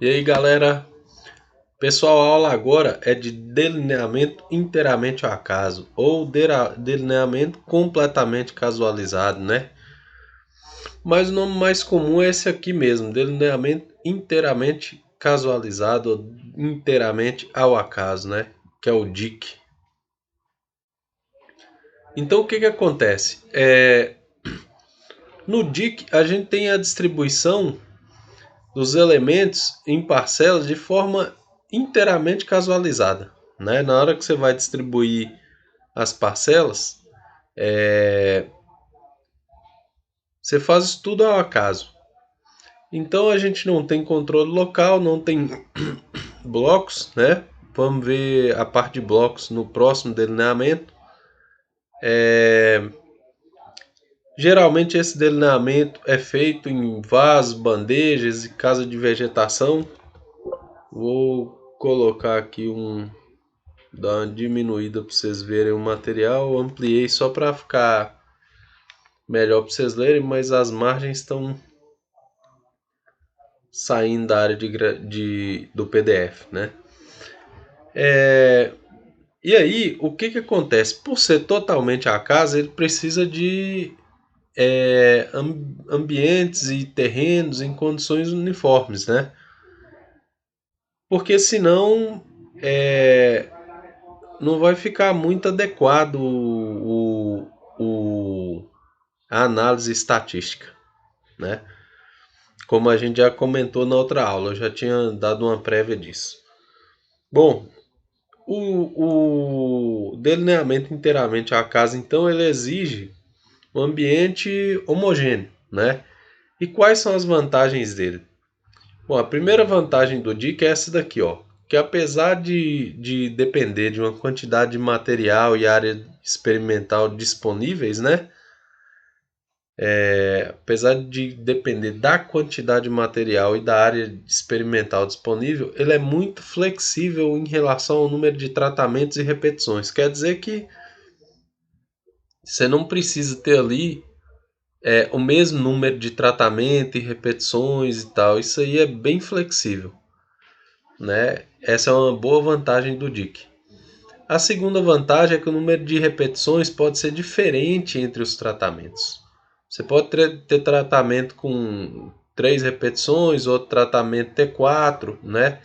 E aí, galera? Pessoal, a aula agora é de delineamento inteiramente ao acaso ou delineamento completamente casualizado, né? Mas o nome mais comum é esse aqui mesmo, delineamento inteiramente casualizado ou inteiramente ao acaso, né? Que é o DIC. Então, o que que acontece? No DIC, a gente tem a distribuição dos elementos em parcelas de forma inteiramente casualizada, né? Na hora que você vai distribuir as parcelas, você faz isso tudo ao acaso. Então a gente não tem controle local, não tem blocos, né? Vamos ver a parte de blocos no próximo delineamento. Geralmente esse delineamento é feito em vasos, bandejas e casa de vegetação. Vou colocar aqui dar uma diminuída para vocês verem o material. Eu ampliei só para ficar melhor para vocês lerem, mas as margens estão saindo da área do PDF, né? E aí, o que que acontece? Por ser totalmente a casa, ele precisa de ambientes e terrenos em condições uniformes, né? Porque senão não vai ficar muito adequado a análise estatística, né? Como a gente já comentou na outra aula, eu já tinha dado uma prévia disso. Bom, o delineamento inteiramente à casa, então, ele exige um ambiente homogêneo, né? E quais são as vantagens dele? Bom, a primeira vantagem do DIC é essa daqui, ó. Que apesar de depender de uma quantidade de material e área experimental disponíveis, né? Apesar de depender da quantidade de material e da área experimental disponível, ele é muito flexível em relação ao número de tratamentos e repetições. Quer dizer que você não precisa ter ali o mesmo número de tratamento e repetições e tal. Isso aí é bem flexível, né? Essa é uma boa vantagem do DIC. A segunda vantagem é que o número de repetições pode ser diferente entre os tratamentos. Você pode ter tratamento com 3 repetições, outro tratamento ter 4, né?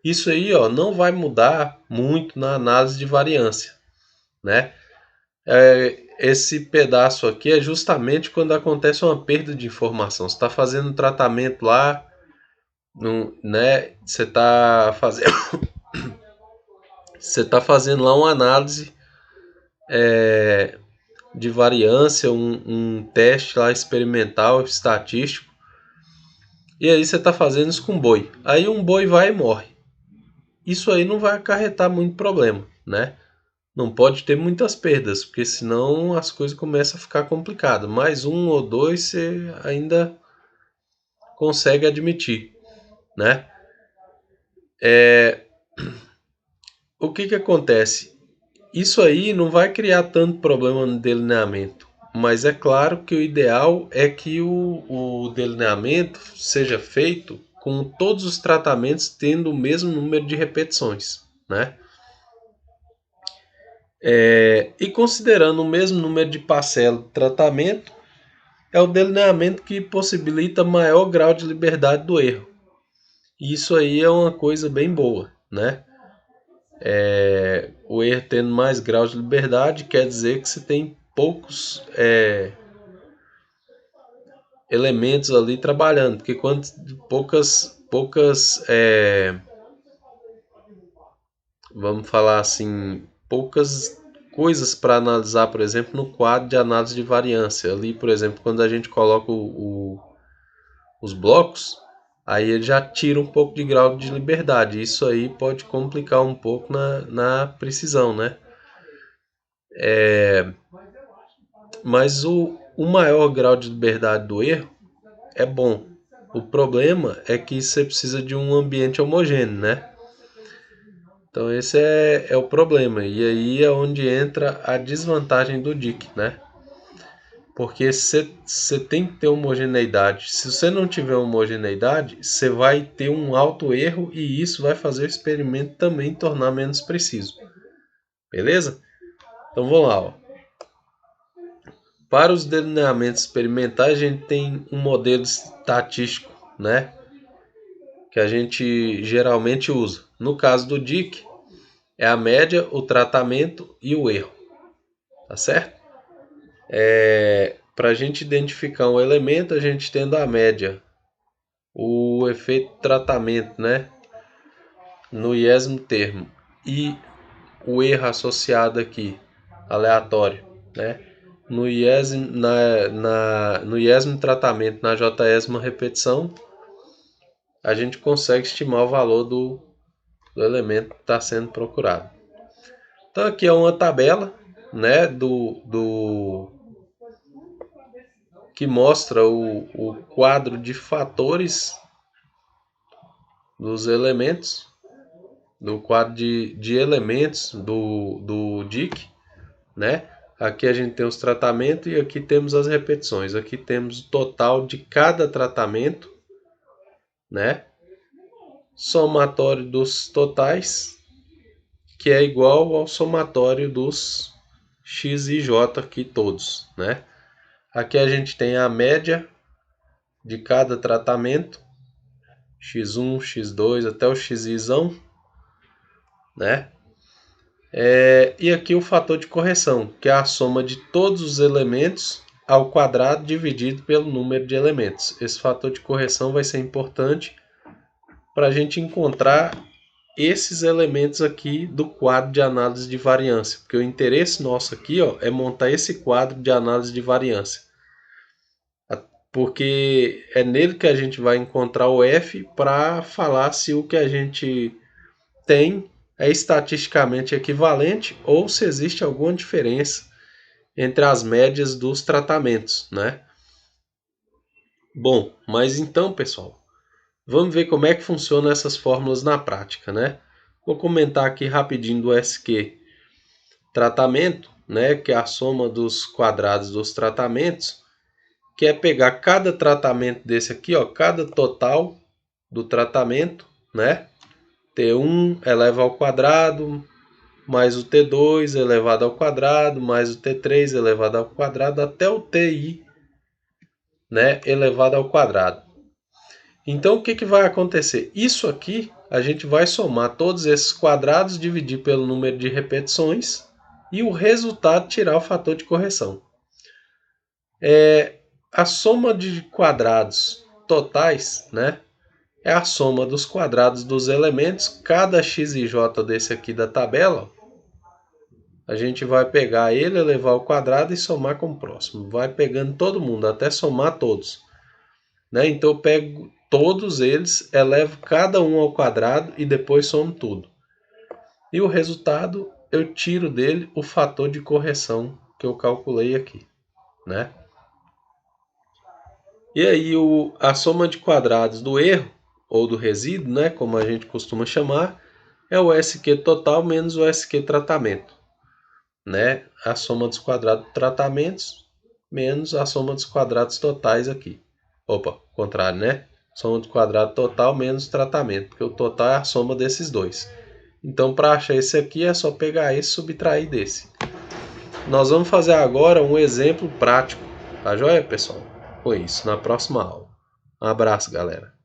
Isso aí, ó, não vai mudar muito na análise de variância, né? Esse pedaço aqui é justamente quando acontece uma perda de informação. Você está fazendo um tratamento lá, né? Você tá fazendo lá uma análise de variância, um teste lá experimental, estatístico. E aí você está fazendo isso com boi. Aí um boi vai e morre. Isso aí não vai acarretar muito problema, né? Não pode ter muitas perdas, porque senão as coisas começam a ficar complicadas. Mais um ou dois você ainda consegue admitir, né? O que que acontece? Isso aí não vai criar tanto problema no delineamento, mas é claro que o ideal é que o delineamento seja feito com todos os tratamentos tendo o mesmo número de repetições, né? E considerando o mesmo número de parcelas de tratamento, é o delineamento que possibilita maior grau de liberdade do erro. E isso aí é uma coisa bem boa, né? O erro tendo mais graus de liberdade quer dizer que você tem poucos elementos ali trabalhando, porque quando poucas vamos falar assim, poucas coisas para analisar, por exemplo, no quadro de análise de variância. Ali, por exemplo, quando a gente coloca os blocos, aí ele já tira um pouco de grau de liberdade. Isso aí pode complicar um pouco na precisão, né? Mas o maior grau de liberdade do erro é bom. O problema é que você precisa de um ambiente homogêneo, né? Então esse é o problema. E aí é onde entra a desvantagem do DIC, né? Porque você tem que ter homogeneidade. Se você não tiver homogeneidade, você vai ter um alto erro e isso vai fazer o experimento também tornar menos preciso. Beleza? Então vamos lá. Ó. Para os delineamentos experimentais, a gente tem um modelo estatístico, né? Que a gente geralmente usa. No caso do DIC, é a média, o tratamento e o erro. Tá certo? Para a gente identificar um elemento, a gente tendo a média, o efeito tratamento, né? No iésimo termo, e o erro associado aqui, aleatório, né? No iésimo tratamento, na jésima repetição, a gente consegue estimar o valor do elemento que está sendo procurado. Então aqui é uma tabela, né, que mostra o quadro de fatores dos elementos, do quadro de elementos do DIC, né? Aqui a gente tem os tratamentos e aqui temos as repetições. Aqui temos o total de cada tratamento, né? Somatório dos totais, que é igual ao somatório dos x e j aqui todos, né? Aqui a gente tem a média de cada tratamento, x1, x2 até o xizão, né? E aqui o fator de correção, que é a soma de todos os elementos ao quadrado dividido pelo número de elementos. Esse fator de correção vai ser importante para a gente encontrar esses elementos aqui do quadro de análise de variância, porque o interesse nosso aqui, ó, é montar esse quadro de análise de variância, porque é nele que a gente vai encontrar o F para falar se o que a gente tem é estatisticamente equivalente ou se existe alguma diferença entre as médias dos tratamentos, né? Bom, mas então, pessoal, vamos ver como é que funcionam essas fórmulas na prática, né? Vou comentar aqui rapidinho do SQ tratamento, né, que é a soma dos quadrados dos tratamentos, que é pegar cada tratamento desse aqui, ó, cada total do tratamento, né? T1 eleva ao quadrado, mais o T2 elevado ao quadrado, mais o T3 elevado ao quadrado, até o TI, né, elevado ao quadrado. Então, o que vai acontecer? Isso aqui, a gente vai somar todos esses quadrados, dividir pelo número de repetições e o resultado tirar o fator de correção. A soma de quadrados totais, né, é a soma dos quadrados dos elementos. Cada x e j desse aqui da tabela, a gente vai pegar ele, elevar ao quadrado e somar com o próximo. Vai pegando todo mundo, até somar todos. Né? Então eu pego todos eles, elevo cada um ao quadrado e depois somo tudo. E o resultado, eu tiro dele o fator de correção que eu calculei aqui. Né? E aí a soma de quadrados do erro, ou do resíduo, né, como a gente costuma chamar, é o SQ total menos o SQ tratamento. Né? A soma dos quadrados de tratamentos menos a soma dos quadrados totais aqui. Opa, contrário, né? Soma do quadrado total menos tratamento, porque o total é a soma desses dois. Então, para achar esse aqui, é só pegar esse e subtrair desse. Nós vamos fazer agora um exemplo prático, tá joia, pessoal? Com isso, na próxima aula. Um abraço, galera.